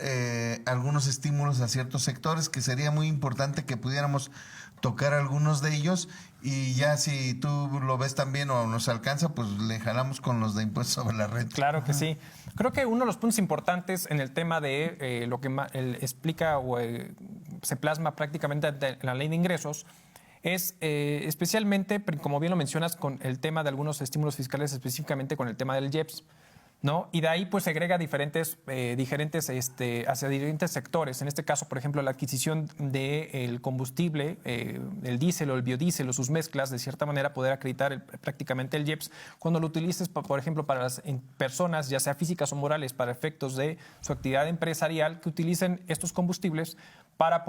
algunos estímulos a ciertos sectores, que sería muy importante que pudiéramos tocar algunos de ellos, y ya si tú lo ves también o nos alcanza, pues le jalamos con los de impuestos sobre la renta. Claro que sí. Creo que uno de los puntos importantes en el tema de lo que explica o se plasma prácticamente en la Ley de Ingresos es especialmente, como bien lo mencionas, con el tema de algunos estímulos fiscales, específicamente con el tema del IEPS, ¿no? Y de ahí pues segrega hacia diferentes sectores. En este caso, por ejemplo, la adquisición del combustible, el diésel o el biodiesel o sus mezclas, de cierta manera poder acreditar prácticamente el IEPS cuando lo utilices, por ejemplo, para las personas, ya sea físicas o morales, para efectos de su actividad empresarial, que utilicen estos combustibles para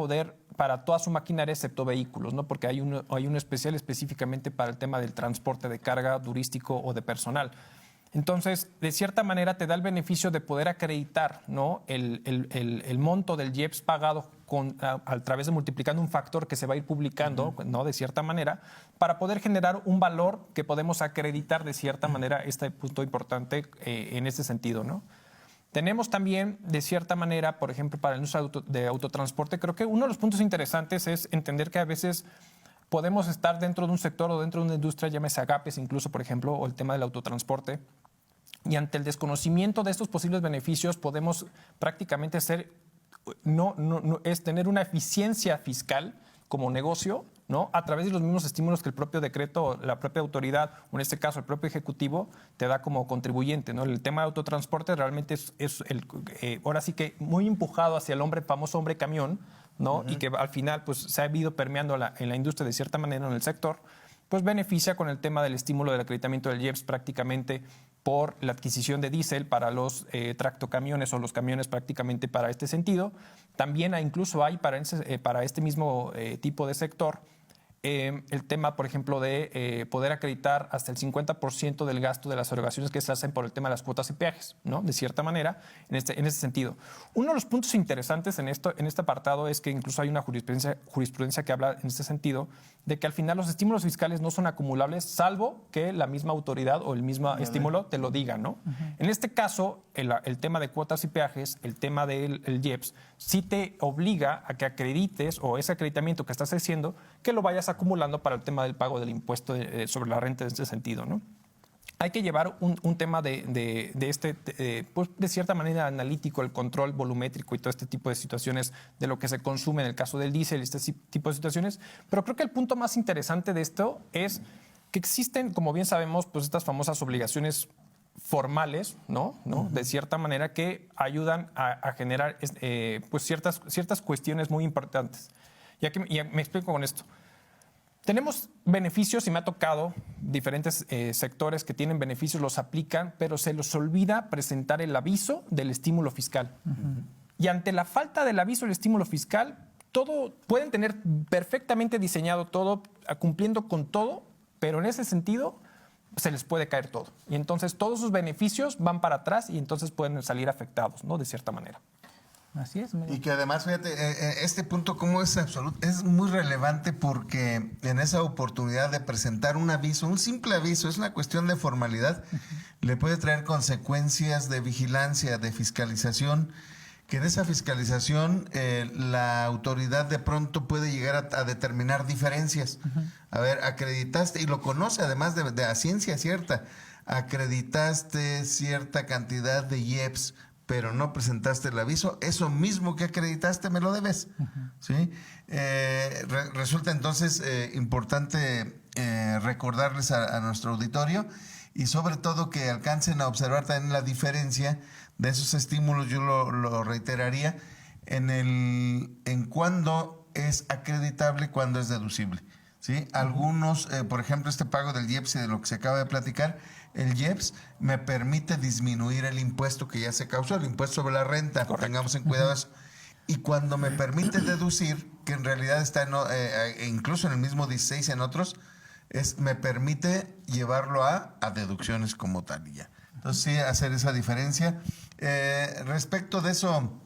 toda su maquinaria excepto vehículos, ¿no? Porque hay uno especial específicamente para el tema del transporte de carga turístico o de personal. Entonces, de cierta manera, te da el beneficio de poder acreditar, ¿no? el monto del IEPS pagado a través de multiplicando un factor que se va a ir publicando, ¿no? De cierta manera, para poder generar un valor que podemos acreditar de cierta manera, este punto importante en este sentido, ¿no? Tenemos también, de cierta manera, por ejemplo, para el uso de autotransporte, creo que uno de los puntos interesantes es entender que a veces podemos estar dentro de un sector o dentro de una industria, llámese agapes incluso, por ejemplo, o el tema del autotransporte, y ante el desconocimiento de estos posibles beneficios podemos prácticamente es tener una eficiencia fiscal como negocio, ¿no? A través de los mismos estímulos que el propio decreto, la propia autoridad, o en este caso el propio ejecutivo, te da como contribuyente, ¿no? El tema de autotransporte realmente ahora sí que muy empujado hacia el famoso hombre camión, ¿no? Y que al final pues, se ha ido permeando en la industria de cierta manera, en el sector, pues beneficia con el tema del estímulo del acreditamiento del IEPS prácticamente por la adquisición de diésel para los tractocamiones o los camiones prácticamente para este sentido. También incluso hay para este mismo tipo de sector el tema, por ejemplo, de poder acreditar hasta el 50% del gasto de las erogaciones que se hacen por el tema de las cuotas y peajes, ¿no? De cierta manera, en ese sentido. Uno de los puntos interesantes en este apartado es que incluso hay una jurisprudencia que habla en este sentido de que al final los estímulos fiscales no son acumulables salvo que la misma autoridad o el mismo estímulo te lo diga, ¿no? En este caso, el tema de cuotas y peajes, el tema del IEPS, sí te obliga a que acredites o ese acreditamiento que estás haciendo, que lo vayas acumulando para el tema del pago del impuesto sobre la renta en este sentido, ¿no? Hay que llevar un tema pues de cierta manera analítico, el control volumétrico y todo este tipo de situaciones de lo que se consume en el caso del diésel y este tipo de situaciones. Pero creo que el punto más interesante de esto es que existen, como bien sabemos, pues estas famosas obligaciones formales, ¿no? De cierta manera que ayudan a generar pues ciertas cuestiones muy importantes. Y me explico con esto. Tenemos beneficios y me ha tocado diferentes sectores que tienen beneficios, los aplican, pero se les olvida presentar el aviso del estímulo fiscal. Y ante la falta del aviso del estímulo fiscal, pueden tener perfectamente diseñado todo, cumpliendo con todo, pero en ese sentido se les puede caer todo. Y entonces todos sus beneficios van para atrás y entonces pueden salir afectados, ¿no? De cierta manera. Así es. Y que además, fíjate, este punto como es muy relevante porque en esa oportunidad de presentar un aviso, un simple aviso, es una cuestión de formalidad, le puede traer consecuencias de vigilancia, de fiscalización, que en esa fiscalización la autoridad de pronto puede llegar a determinar diferencias. A ver, acreditaste, y lo conoce además de a ciencia cierta, acreditaste cierta cantidad de IEPS, pero no presentaste el aviso, eso mismo que acreditaste me lo debes. ¿Sí? Resulta entonces importante recordarles a nuestro auditorio y sobre todo que alcancen a observar también la diferencia de esos estímulos. Yo lo reiteraría en cuándo es acreditable, cuándo es deducible. ¿Sí? Algunos, por ejemplo, este pago del IEPS y de lo que se acaba de platicar, el IEPS me permite disminuir el impuesto que ya se causó, el impuesto sobre la renta. Correcto. Tengamos en cuidado eso. Y cuando me permite deducir, que en realidad está incluso en el mismo 16 en otros, me permite llevarlo a deducciones como tal y ya. Entonces sí, hacer esa diferencia. Respecto de eso,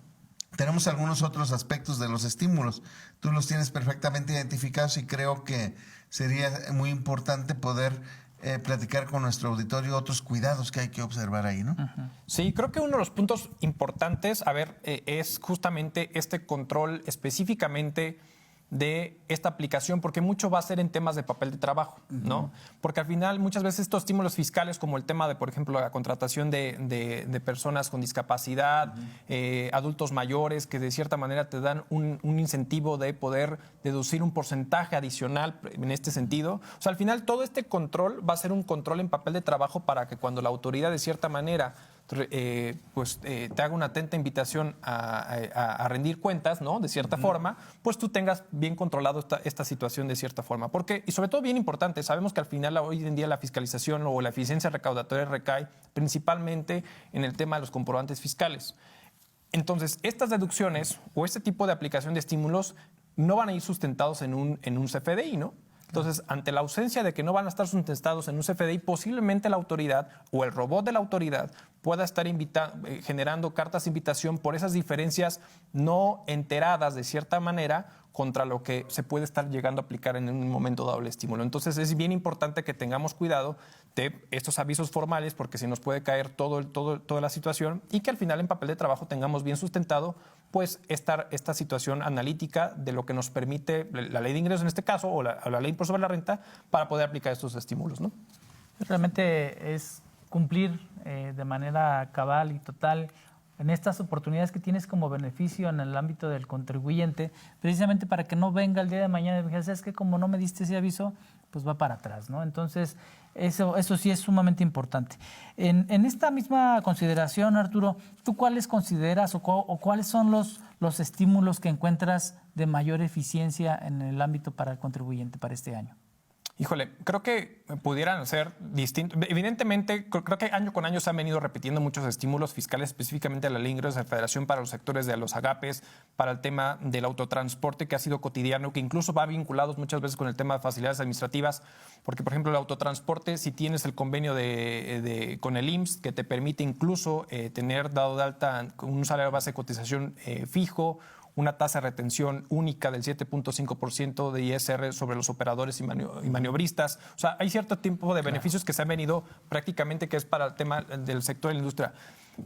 tenemos algunos otros aspectos de los estímulos. Tú los tienes perfectamente identificados y creo que sería muy importante poder platicar con nuestro auditorio otros cuidados que hay que observar ahí, ¿no? Sí, creo que uno de los puntos importantes, es justamente este control específicamente de esta aplicación, porque mucho va a ser en temas de papel de trabajo, ¿no? Porque al final muchas veces estos estímulos fiscales, como el tema de, por ejemplo, la contratación de personas con discapacidad, adultos mayores, que de cierta manera te dan un incentivo de poder deducir un porcentaje adicional en este sentido. O sea, al final todo este control va a ser un control en papel de trabajo para que cuando la autoridad de cierta manera te haga una atenta invitación a rendir cuentas, ¿no? De cierta forma, pues tú tengas bien controlado esta situación de cierta forma. Porque, y sobre todo bien importante, sabemos que al final hoy en día la fiscalización o la eficiencia recaudatoria recae principalmente en el tema de los comprobantes fiscales. Entonces, estas deducciones o este tipo de aplicación de estímulos no van a ir sustentados en un CFDI, ¿no? Entonces, ante la ausencia de que no van a estar sustentados en un CFDI, posiblemente la autoridad o el robot de la autoridad pueda estar generando cartas de invitación por esas diferencias no enteradas de cierta manera contra lo que se puede estar llegando a aplicar en un momento dado el estímulo. Entonces es bien importante que tengamos cuidado de estos avisos formales, porque si nos puede caer toda la situación, y que al final en papel de trabajo tengamos bien sustentado pues esta situación analítica de lo que nos permite la ley de ingresos en este caso, o la ley de impuesto sobre la renta, para poder aplicar estos estímulos, ¿no? Realmente es cumplir de manera cabal y total en estas oportunidades que tienes como beneficio en el ámbito del contribuyente, precisamente para que no venga el día de mañana y me digas, es que como no me diste ese aviso, pues va para atrás, ¿no? Entonces, eso sí es sumamente importante. En esta misma consideración, Arturo, ¿tú cuáles consideras o cuáles son los estímulos que encuentras de mayor eficiencia en el ámbito para el contribuyente para este año? Híjole, creo que pudieran ser distintos. Evidentemente, creo que año con año se han venido repitiendo muchos estímulos fiscales, específicamente la ley de ingresos de la Federación para los sectores de los agapes, para el tema del autotransporte, que ha sido cotidiano, que incluso va vinculado muchas veces con el tema de facilidades administrativas, porque, por ejemplo, el autotransporte, si tienes el convenio con el IMSS, que te permite incluso tener dado de alta un salario base de cotización fijo, una tasa de retención única del 7.5% de ISR sobre los operadores y maniobristas. O sea, hay cierto tipo de beneficios que se han venido prácticamente, que es para el tema del sector de la industria.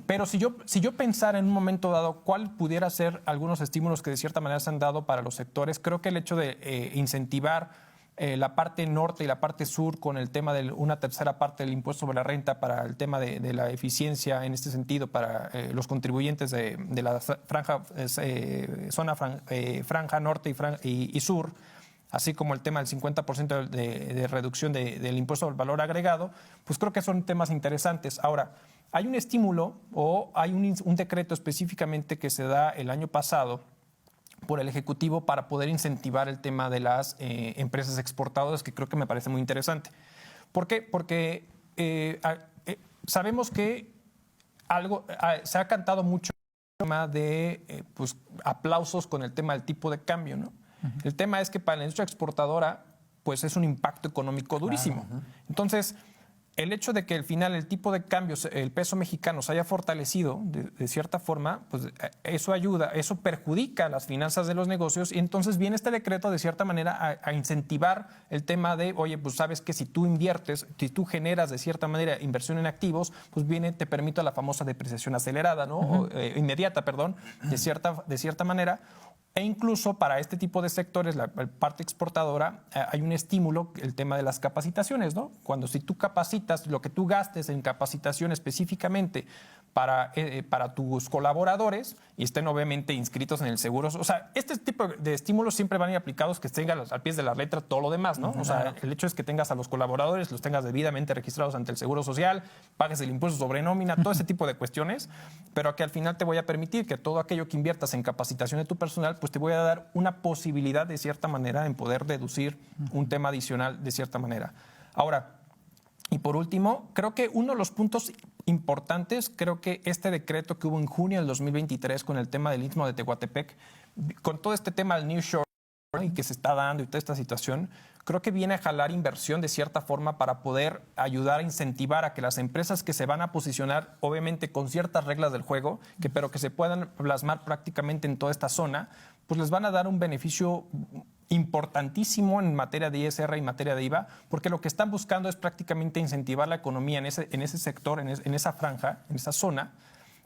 Pero si yo pensara en un momento dado cuál pudiera ser algunos estímulos que de cierta manera se han dado para los sectores, creo que el hecho de incentivar la parte norte y la parte sur con el tema de una tercera parte del impuesto sobre la renta para el tema de la eficiencia en este sentido para los contribuyentes de la franja norte y sur, así como el tema del 50% de reducción del impuesto al valor agregado, pues creo que son temas interesantes. Ahora, hay un estímulo o hay un decreto específicamente que se da el año pasado por el Ejecutivo para poder incentivar el tema de las empresas exportadoras, que creo que me parece muy interesante. ¿Por qué? Porque sabemos que se ha cantado mucho el tema de pues, aplausos con el tema del tipo de cambio, ¿no? Uh-huh. El tema es que para la industria exportadora pues es un impacto económico durísimo. Claro, uh-huh. Entonces, el hecho de que al final el tipo de cambios, el peso mexicano se haya fortalecido de cierta forma, pues eso ayuda, eso perjudica las finanzas de los negocios, y entonces viene este decreto de cierta manera a incentivar el tema de, oye, pues sabes que si tú inviertes, si tú generas de cierta manera inversión en activos, pues te permite la famosa depreciación acelerada, ¿no? Uh-huh. Inmediata, perdón, de cierta manera. E incluso para este tipo de sectores, la parte exportadora, hay un estímulo, el tema de las capacitaciones, ¿no? Si tú capacitas, lo que tú gastes en capacitación específicamente para tus colaboradores y estén obviamente inscritos en el seguro. O sea, este tipo de estímulos siempre van a ir aplicados que estén al pie de la letra todo lo demás, ¿no? O sea, el hecho es que tengas a los colaboradores, los tengas debidamente registrados ante el Seguro Social, pagues el impuesto sobre nómina, todo ese tipo de cuestiones, pero que al final te voy a permitir que todo aquello que inviertas en capacitación de tu personal, pues te voy a dar una posibilidad de cierta manera en poder deducir un tema adicional de cierta manera. Ahora, y por último, creo que uno de los puntos importantes, creo que este decreto que hubo en junio del 2023 con el tema del Istmo de Tehuantepec, con todo este tema del nearshoring y que se está dando y toda esta situación, creo que viene a jalar inversión de cierta forma para poder ayudar a incentivar a que las empresas que se van a posicionar, obviamente con ciertas reglas del juego, pero que se puedan plasmar prácticamente en toda esta zona, pues les van a dar un beneficio importantísimo en materia de ISR y materia de IVA, porque lo que están buscando es prácticamente incentivar la economía en ese sector, en esa franja, en esa zona,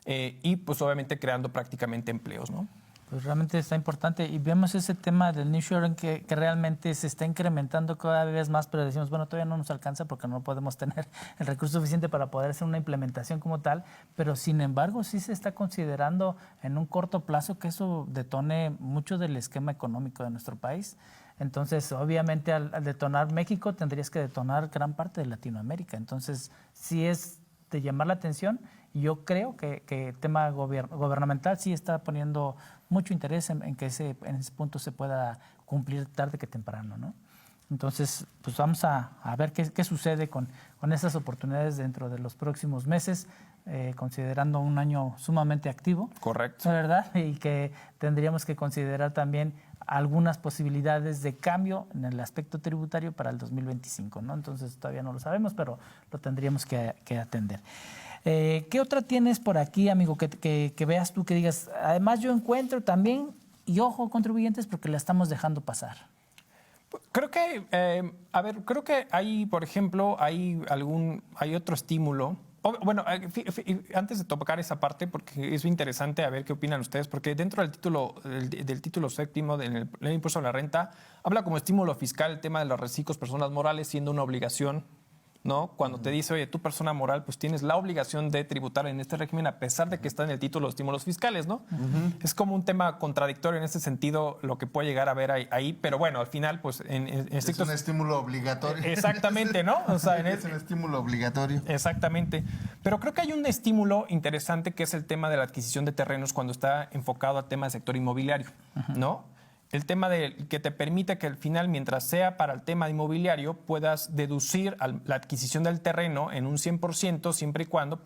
y pues obviamente creando prácticamente empleos, ¿no? Pues realmente está importante y vemos ese tema del nearshoring que realmente se está incrementando cada vez más, pero decimos, bueno, todavía no nos alcanza porque no podemos tener el recurso suficiente para poder hacer una implementación como tal, pero sin embargo sí se está considerando en un corto plazo que eso detone mucho del esquema económico de nuestro país. Entonces, obviamente, al detonar México, tendrías que detonar gran parte de Latinoamérica. Entonces, sí es de llamar la atención. Yo creo que el tema gubernamental sí está poniendo mucho interés en que en ese punto se pueda cumplir tarde que temprano, ¿no? Entonces, pues vamos a ver qué sucede con esas oportunidades dentro de los próximos meses, considerando un año sumamente activo. Correcto. ¿Verdad? Y que tendríamos que considerar también algunas posibilidades de cambio en el aspecto tributario para el 2025, ¿no? Entonces, todavía no lo sabemos, pero lo tendríamos que atender. ¿Qué otra tienes por aquí, amigo, que veas tú, que digas? Además, yo encuentro también Y ojo, contribuyentes, porque la estamos dejando pasar. Creo que, creo que hay, por ejemplo, hay otro estímulo. Bueno, antes de tocar esa parte, porque es interesante a ver qué opinan ustedes, porque dentro del título séptimo del impuesto a la renta, habla como estímulo fiscal el tema de los reciclos personas morales siendo una obligación, ¿no? Cuando te dice, oye, tú persona moral, pues tienes la obligación de tributar en este régimen a pesar de que está en el título de estímulos fiscales, ¿no? Es como un tema contradictorio en ese sentido lo que puede llegar a ver ahí, pero bueno, al final, pues es un estímulo obligatorio. Exactamente, ¿no? O sea, es un estímulo obligatorio. Exactamente. Pero creo que hay un estímulo interesante que es el tema de la adquisición de terrenos cuando está enfocado al tema del sector inmobiliario, ¿no? El tema que te permite que al final, mientras sea para el tema inmobiliario, puedas deducir la adquisición del terreno en un 100%, siempre y cuando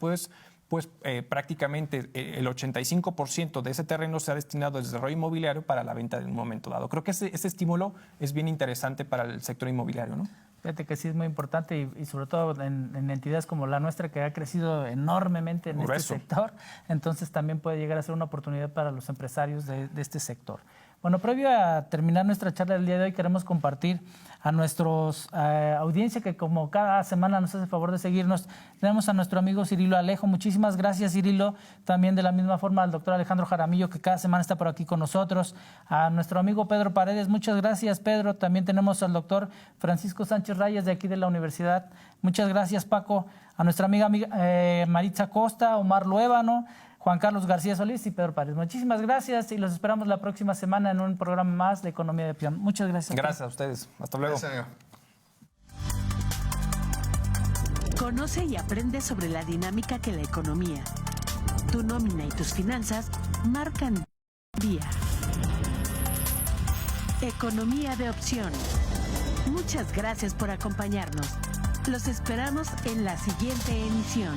prácticamente el 85% de ese terreno sea destinado al desarrollo inmobiliario para la venta en un momento dado. Creo que ese estímulo es bien interesante para el sector inmobiliario, ¿no? Fíjate que sí es muy importante y sobre todo en entidades como la nuestra que ha crecido enormemente en este sector, entonces también puede llegar a ser una oportunidad para los empresarios de este sector. Bueno, previo a terminar nuestra charla del día de hoy, queremos compartir a nuestros audiencia que como cada semana nos hace el favor de seguirnos. Tenemos a nuestro amigo Cirilo Alejo. Muchísimas gracias, Cirilo. También de la misma forma al doctor Alejandro Jaramillo, que cada semana está por aquí con nosotros. A nuestro amigo Pedro Paredes. Muchas gracias, Pedro. También tenemos al doctor Francisco Sánchez Reyes de aquí de la universidad. Muchas gracias, Paco. A nuestra amiga Maritza Costa, Omar Luébano, Juan Carlos García Solís y Pedro Paredes. Muchísimas gracias y los esperamos la próxima semana en un programa más de Economía de Opción. Muchas gracias. Gracias a ustedes. Hasta luego. Gracias, amigo. Conoce y aprende sobre la dinámica que la economía, tu nómina y tus finanzas marcan día. Economía de Opción. Muchas gracias por acompañarnos. Los esperamos en la siguiente emisión.